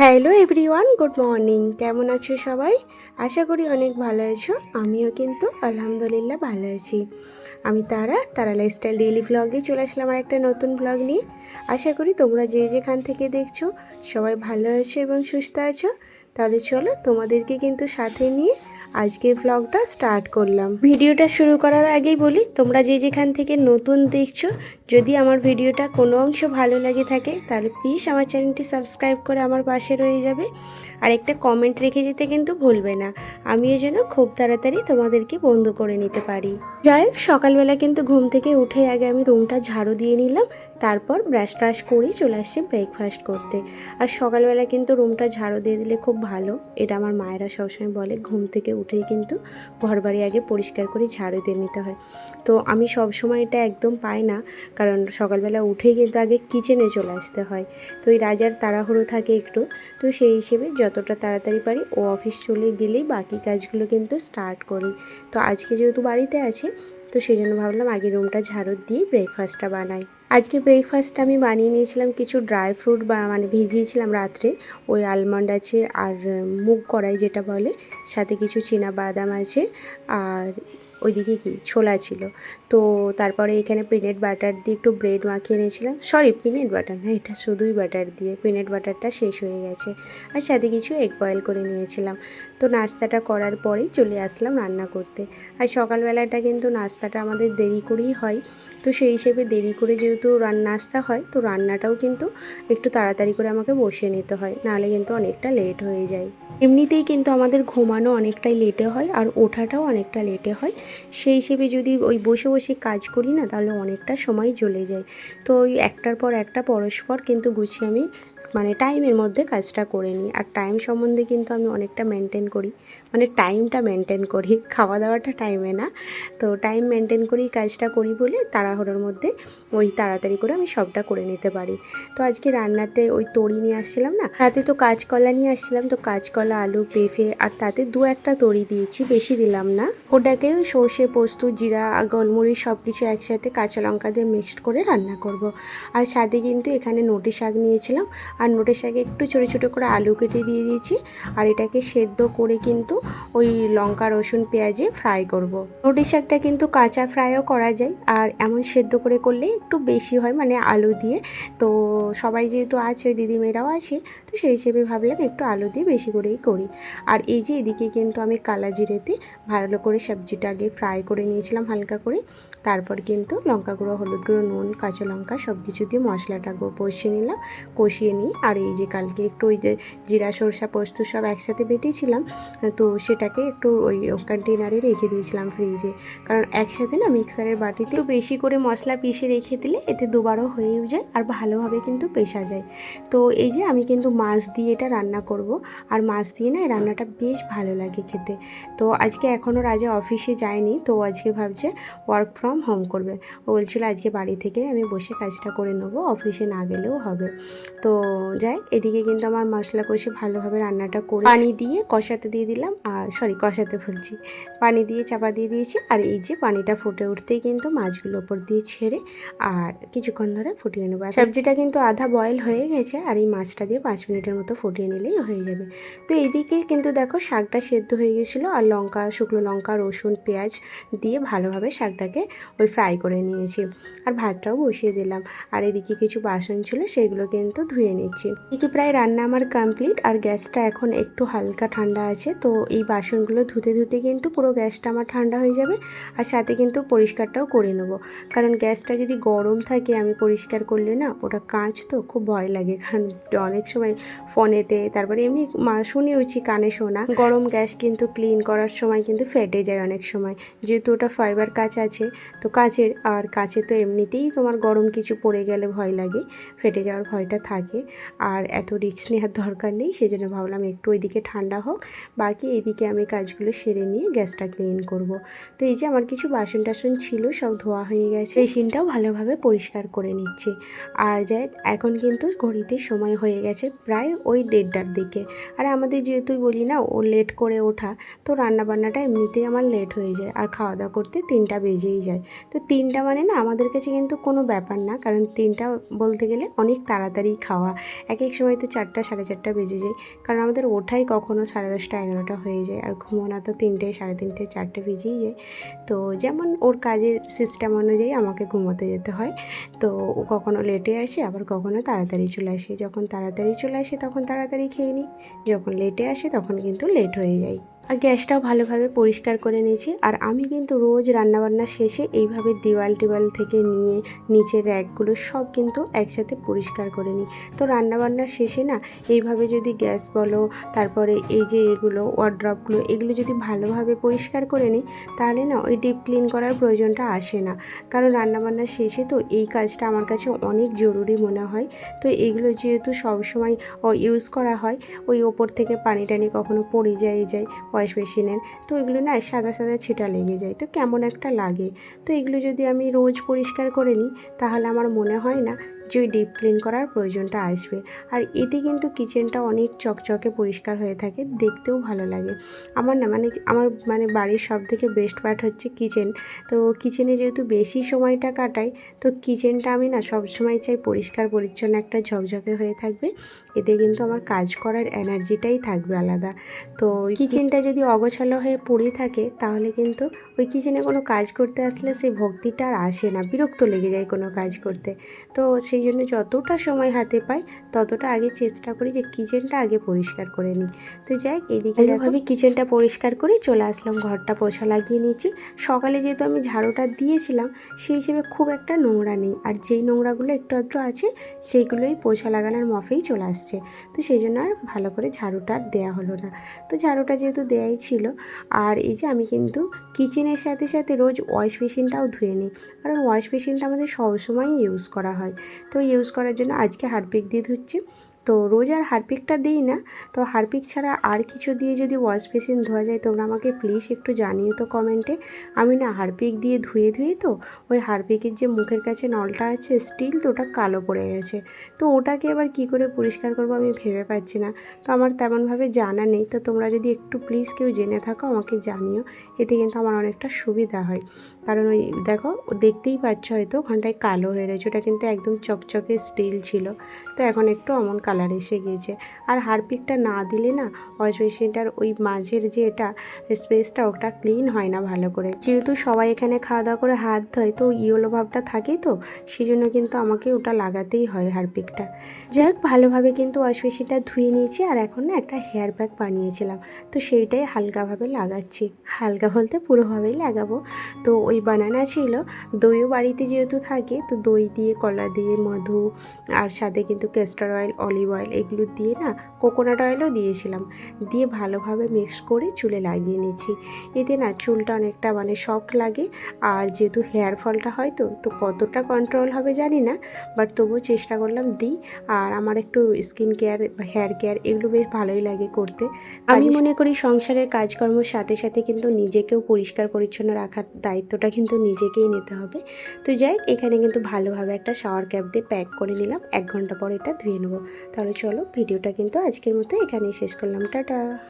Hello everyone, good morning. কেমন আছো সবাই? আশা করি অনেক ভালো আছো। আমিও কিন্তু আলহামদুলিল্লাহ ভালো আছি। আমি তারা লাইফস্টাইল ডেইলি ভ্লগে চলে আসলাম আর একটা নতুন ভ্লগ নিয়ে। আশা করি তোমরা যে যেখান থেকে দেখছো সবাই ভালো আছো এবং সুস্থ আছো। তাহলে চলো তোমাদেরকে কিন্তু সাথে নিয়ে আজকের ভ্লগটা স্টার্ট করলাম। ভিডিওটা শুরু করার আগেই বলি, তোমরা যে যেখান থেকে নতুন দেখছো, যদি আমার ভিডিওটা কোনো অংশ ভালো লাগে থাকে তাহলে প্লিজ আমার চ্যানেলটি সাবস্ক্রাইব করে আমার পাশে রয়ে যাবে আর একটা কমেন্ট রেখে যেতে কিন্তু ভুলবে না। আমিও যেন খুব তাড়াতাড়ি তোমাদেরকে বন্ধু করে নিতে পারি। যাই হোক, সকালবেলা কিন্তু ঘুম থেকে উঠে আগে আমি রুমটা ঝাড়ু দিয়ে নিলাম, তারপর ব্রাশ ট্রাশ করেই চলে আসছি ব্রেকফাস্ট করতে। আর সকালবেলা কিন্তু রুমটা ঝাড়ু দিয়ে দিলে খুব ভালো, এটা আমার মায়েরা সবসময় বলে। ঘুম থেকে উঠেই কিন্তু ঘরবাড়ি আগে পরিষ্কার করে ঝাড়ু দিয়ে নিতে হয়। তো আমি সবসময় এটা একদম পাই না, কারণ সকালবেলা উঠেই কিন্তু আগে কিচেনে চলে আসতে হয়। তো এই রাজার তাড়াহুড়ো থাকে একটু, তো সেই হিসেবে যতটা তাড়াতাড়ি পারি ও অফিস চলে গেলেই বাকি কাজগুলো কিন্তু স্টার্ট করি। তো আজকে যেহেতু বাড়িতে আছে, তো সেই জন্য ভাবলাম আগে রুমটা ঝাড়ু দিয়ে ব্রেকফাস্টটা বানাই। আজকে ব্রেকফাস্টটা আমি বানিয়ে নিয়েছিলাম কিছু ড্রাই ফ্রুট, বা ভিজিয়েছিলাম রাত্রে। ওই আলমন্ড আছে আর মুগ কড়াই যেটা বলে, সাথে কিছু চীনা বাদাম আছে, আর ওইদিকে কি ছোলা ছিল। তো তারপরে এখানে পিনাট বাটার দিয়ে একটু ব্রেড মাখিয়ে নিয়েছিলাম। সরি, পিনাট বাটার না, এটা শুধুই বাটার দিয়ে। পিনাট বাটারটা শেষ হয়ে গেছে। আর সাথে কিছু এগ বয়েল করে নিয়েছিলাম। তো নাস্তাটা করার পরেই চলে আসলাম রান্না করতে। আর সকালবেলাটা কিন্তু নাস্তাটা আমাদের দেরি করেই হয়, তো সেই হিসেবে দেরি করে যেহেতু নাস্তা হয়, তো রান্নাটাও কিন্তু একটু তাড়াতাড়ি করে আমাকে বসিয়ে নিতে হয়, নাহলে কিন্তু অনেকটা লেট হয়ে যায়। এমনিতেই কিন্তু আমাদের ঘুমানো অনেকটাই লেটে হয় আর ওঠাটাও অনেকটা লেটে হয়। সেই হিসেবে যদি ওই বসে বসে কাজ করি না, তাহলে অনেকটা সময় চলে যায়। তো ওই একটার পর একটা পরস্পর কিন্তু গুছিয়ে আমি টাইমের মধ্যে কাজটা করে নিই। আর টাইম সম্বন্ধে কিন্তু আমি অনেকটা মেনটেন করি, টাইমটা মেনটেন করি, খাওয়া দাওয়াটা টাইমে না। তো টাইম মেনটেন করেই কাজটা করি বলে তাড়াহুড়োর মধ্যে ওই তাড়াতাড়ি করে আমি সবটা করে নিতে পারি। তো আজকে রান্নাতে ওই তরি নিয়ে আসছিলাম না, তাতে তো কাঁচকলা নিয়ে আসছিলাম। তো কাঁচকলা, আলু, পেঁপে আর তাতে দু একটা তরি দিয়েছি, বেশি দিলাম না। ওটাকে ওই সর্ষে, পোস্ত, জিরা আর গোলমরিচ সব কিছু একসাথে কাঁচা লঙ্কা দিয়ে মিক্সড করে রান্না করব। আর সাথে কিন্তু এখানে নোটে শাক নিয়েছিলাম, আর নোটে শাকে একটু ছোটো ছোটো করে আলু কেটে দিয়ে দিয়েছি। আর এটাকে সেদ্ধ করে কিন্তু ওই লঙ্কা, রসুন, পেঁয়াজে ফ্রাই করব। নোটে শাকটা কিন্তু কাঁচা ফ্রাইও করা যায়, আর এমন সেদ্ধ করে করলে একটু বেশি হয়, আলু দিয়ে। তো সবাই যেহেতু আছে, ওই দিদিমেয়েরাও আছে, তো সেই হিসেবে ভাবলাম একটু আলু দিয়ে বেশি করেই করি। আর এই যে এদিকে কিন্তু আমি কালা জিরেতে ভালো করে সবজিটা আগে ফ্রাই করে নিয়েছিলাম হালকা করে। তারপর কিন্তু লঙ্কা গুঁড়ো, হলুদ গুঁড়ো, নুন, কাঁচা লঙ্কা সব কিছু দিয়ে মশলাটা কষিয়ে নিলাম। কষিয়ে নিই আর এই যে কালকে একটু ওই যে জিরা, সরষা, পোস্ত সব একসাথে বেটেছিলাম, তো সেটাকে একটু ওই কন্টেনারে রেখে দিয়েছিলাম ফ্রিজে। কারণ একসাথে না মিক্সারের বাটিতে একটু বেশি করে মশলা পিষে রেখে দিলে এতে দুবারও হয়েও যায় আর ভালোভাবে কিন্তু পেশা যায়। তো এই যে আমি কিন্তু মাছ দিয়ে এটা রান্না করব, আর মাছ দিয়ে না এই রান্নাটা বেশ ভালো লাগে খেতে। তো আজকে এখনও রাজা অফিসে যায়নি, তো আজকে ভাবছে ওয়ার্ক ফ্রম হোম করবে। ও বলছিল আজকে বাড়ি থেকে আমি বসে কাজটা করে নেবো, অফিসে না গেলেও হবে। তো যাই, এদিকে কিন্তু আমার মশলা কষে ভালোভাবে রান্নাটা করে পানি দিয়ে কষাতে দিয়ে দিলাম। আর সরি, কষাতে বলছি, পানি দিয়ে চাপা দিয়ে দিয়েছি। আর এই যে পানিটা ফুটে উঠতেই কিন্তু মাছগুলো ওপর দিয়ে ছেড়ে আর কিছুক্ষণ ধরে ফুটিয়ে নেবো। সবজিটা কিন্তু আধা বয়েল হয়ে গেছে, আর এই মাছটা দিয়ে 5 মিনিটের মতো ফুটিয়ে নিলেই হয়ে যাবে। তো এইদিকে কিন্তু দেখো শাকটা সেদ্ধ হয়ে গেছিলো, আর লঙ্কা, শুকনো লঙ্কা, রসুন, পেঁয়াজ দিয়ে ভালোভাবে শাকটাকে ওই ফ্রাই করে নিয়েছি। আর ভাতটাও বসিয়ে দিলাম। আর এদিকে কিছু বাসন ছিল, সেগুলো কিন্তু ধুয়ে নিচ্ছি। এদিকে প্রায় রান্না আমার কমপ্লিট, আর গ্যাসটা এখন একটু হালকা ঠান্ডা আছে। তো এই বাসনগুলো ধুতে ধুতে কিন্তু পুরো গ্যাসটা আমার ঠান্ডা হয়ে যাবে, আর সাথে কিন্তু পরিষ্কারটাও করে নেবো। কারণ গ্যাসটা যদি গরম থাকে আমি পরিষ্কার করলে না, ওটা কাঁচ তো খুব ভয় লাগে। কারণ অনেক সময় ফোনেতে, তারপরে এমনি শুনেওছি কানে শোনা, গরম গ্যাস কিন্তু ক্লিন করার সময় কিন্তু ফেটে যায় অনেক সময়। যেহেতু ওটা ফাইবার কাঁচ আছে, তো কাঁচের, আর কাঁচে তো এমনিতেই তোমার গরম কিছু পড়ে গেলে ভয় লাগে, ফেটে যাওয়ার ভয়টা থাকে। আর এত রিস্ক নেওয়ার দরকার নেই, সেই জন্য ভাবলাম একটু ওইদিকে ঠান্ডা হোক, বাকি এদিকে আমি কাজগুলো সেরে নিয়ে গ্যাসটা ক্লিন করব। তো এই যে আমার কিছু বাসন টাসন ছিল, সব ধোয়া হয়ে গেছে, বেসিনটাও ভালোভাবে পরিষ্কার করে নিচ্ছি। আর যাই এখন কিন্তু ঘড়িতে সময় হয়ে গেছে প্রায় ওই 1:30টার দিকে। আর আমাদের যেহেতু বলি না ও লেট করে ওঠা, তো রান্নাবান্নাটা এমনিতেই আমার লেট হয়ে যায়, আর খাওয়া দাওয়া করতে 3টা বেজেই যায়। তো 3টা মানে না আমাদের কাছে কিন্তু কোনো ব্যাপার না, কারণ 3টা বলতে গেলে অনেক তাড়াতাড়ি খাওয়া। এক এক সময় তো 4টা 4:30 বেজে যায়, কারণ আমাদের ওঠাই কখনও 10:30 11টা হয়ে যায়, আর ঘুমোনা তো 3টে 3:30 4টে বেজেই যায়। তো যেমন ওর কাজের সিস্টেম অনুযায়ী আমাকে ঘুমোতে যেতে হয়। তো ও কখনো লেটে আসে, আবার কখনো তাড়াতাড়ি চলে আসে। যখন তাড়াতাড়ি চলে আসে তখন তাড়াতাড়ি খেয়ে নিই, যখন লেটে আসে তখন কিন্তু লেট হয়ে যায়। আর গ্যাসটাও ভালোভাবে পরিষ্কার করে নিয়েছি। আর আমি কিন্তু রোজ রান্নাবান্না শেষে এইভাবে দেওয়াল টেওয়াল থেকে নিয়ে নিচের র্যাকগুলো সব কিন্তু একসাথে পরিষ্কার করে নিই। তো রান্নাবান্নার শেষে না এইভাবে যদি গ্যাস বলো, তারপরে এই যে এগুলো ওয়ার্ড্রপগুলো, এগুলো যদি ভালোভাবে পরিষ্কার করে নিই, তাহলে না ওই ডিপ ক্লিন করার প্রয়োজনটা আসে না। কারণ রান্নাবান্নার শেষে তো এই কাজটা আমার কাছে অনেক জরুরি মনে হয়। তো এগুলো যেহেতু সবসময় ইউজ করা হয়, ওই ওপর থেকে পানি টানি কখনো পড়ে যায় ওয়াশ বেসিনের, তো এগুলো না সাদা সাদা ছিটা লেগে যায়, তো কেমন একটা লাগে। তো এগুলো যদি আমি রোজ পরিষ্কার করে নিই, তাহলে আমার মনে হয় না যে ওই ডিপ ক্লিন করার প্রয়োজনটা আসবে। আর এতে কিন্তু কিচেনটা অনেক চকচকে পরিষ্কার হয়ে থাকে, দেখতেও ভালো লাগে। আমার না আমার বাড়ির সবথেকে বেস্ট পার্ট হচ্ছে কিচেন। তো কিচেনে যেহেতু বেশি সময়টা কাটাই, তো কিচেনটা আমি না সবসময় চাই পরিষ্কার পরিচ্ছন্ন একটা ঝকঝকে হয়ে থাকবে। এতে কিন্তু আমার কাজ করার এনার্জিটাই থাকবে আলাদা। তো কিচেনটা যদি অগোছালো হয়ে পড়ে থাকে, তাহলে কিন্তু ওই কিচেনে কোনো কাজ করতে আসলে সেই ভক্তিটা আর আসে না, বিরক্ত লেগে যায় কোনো কাজ করতে। তো সেই জন্য যতটা সময় হাতে পাই ততটা আগে চেষ্টা করি যে কিচেনটা আগে পরিষ্কার করে নিই। তো যাই এদিকে ভাবে কিচেনটা পরিষ্কার করে চলে আসলাম, ঘরটা পোছা লাগিয়ে নিয়েছি। সকালে যেহেতু আমি ঝাড়ুটা দিয়েছিলাম, সেই হিসেবে খুব একটা নোংরা নেই, আর যেই নোংরাগুলো একটু আধটু আছে সেইগুলোই পোছা লাগানোর মফেই চলে আসছে। তো সেই জন্য আর ভালো করে ঝাড়ুটা আর দেওয়া হলো না। তো ঝাড়ুটা যেহেতু দেয়াই ছিল, আর এই যে আমি কিন্তু কিচেনের সাথে সাথে রোজ ওয়াশ মেশিনটাও ধুয়ে নিই, কারণ ওয়াশ মেশিনটা আমাদের সবসময়ই ইউজ করা হয়। তো ইউজ করার জন্য আজকে হারপিক দিয়ে ধুচ্ছি। তো রোজ আর হারপিকটা দিই না, তো হারপিক ছাড়া আর কিছু দিয়ে যদি ওয়াশ বেসিন ধোয়া যায়, তোমরা আমাকে প্লিজ একটু জানিয়ে তো কমেন্টে। আমি না হারপিক দিয়ে ধুয়ে তো ওই হারপিকের যে মুখের কাছে নলটা আছে স্টিল, তো ওটা কালো পড়ে গেছে। তো ওটাকে এবার কী করে পরিষ্কার করবো আমি ভেবে পাচ্ছি না। তো আমার তেমনভাবে জানা নেই, তো তোমরা যদি একটু প্লিজ কেউ জেনে থাকো আমাকে জানিও, এতে কিন্তু আমার অনেকটা সুবিধা হয়। কারণ ওই দেখো দেখতেই পাচ্ছ হয়তো ওখানটায় কালো হয়ে রয়েছে, ওটা কিন্তু একদম চকচকে স্টিল ছিল, তো এখন একটু অমন কালার এসে গিয়েছে। আর হারপিকটা না দিলে না ওয়াশ বেসিনটার ওই মাঝের যে এটা স্পেসটা, ওটা ক্লিন হয় না ভালো করে। যেহেতু সবাই এখানে খাওয়া দাওয়া করে হাত ধোয়, তো ইয়েলো ভাবটা থাকেই, তো সেই জন্য কিন্তু আমাকে ওটা লাগাতেই হয় হারপিকটা। যাই হোক ভালোভাবে কিন্তু ওয়াশ বেসিনটা ধুয়ে নিয়েছি, আর এখন না একটা হেয়ার প্যাক বানিয়েছিলাম, তো সেইটাই হালকাভাবে লাগাচ্ছি। হালকা বলতে পুরোভাবেই লাগাবো। তো ওই বানানা ছিল, দইও বাড়িতে যেহেতু থাকে, তো দই দিয়ে কলা দিয়ে মধু, আর সাথে কিন্তু ক্যাস্টর অয়েল অলিভ অয়েল এগুলো দিয়ে না কোকোনাট অয়েলও দিয়েছিলাম, দিয়ে ভালোভাবে মিক্স করে চুলে লাগিয়ে নিচ্ছি। এতে না চুলটা অনেকটা সফট লাগে। আর যেহেতু হেয়ার ফলটা হয়, তো কতটা কন্ট্রোল হবে জানি না, বাট তবুও চেষ্টা করলাম দিই। আর আমার একটু স্কিন কেয়ার বা হেয়ার কেয়ার এগুলো বেশ ভালোই লাগে করতে। আমি মনে করি সংসারের কাজকর্মের সাথে সাথে কিন্তু নিজেকেও পরিষ্কার পরিচ্ছন্ন রাখার দায়িত্বটা কিন্তু নিজেকেই নিতে হবে। তো যাই এখানে কিন্তু ভালোভাবে একটা শাওয়ার ক্যাপ দিয়ে প্যাক করে নিলাম, 1 ঘন্টা পর এটা ধুয়ে নেবো। তাহলে চলো ভিডিওটা কিন্তু আজকের মতো এখানেই শেষ করলাম, টাটা।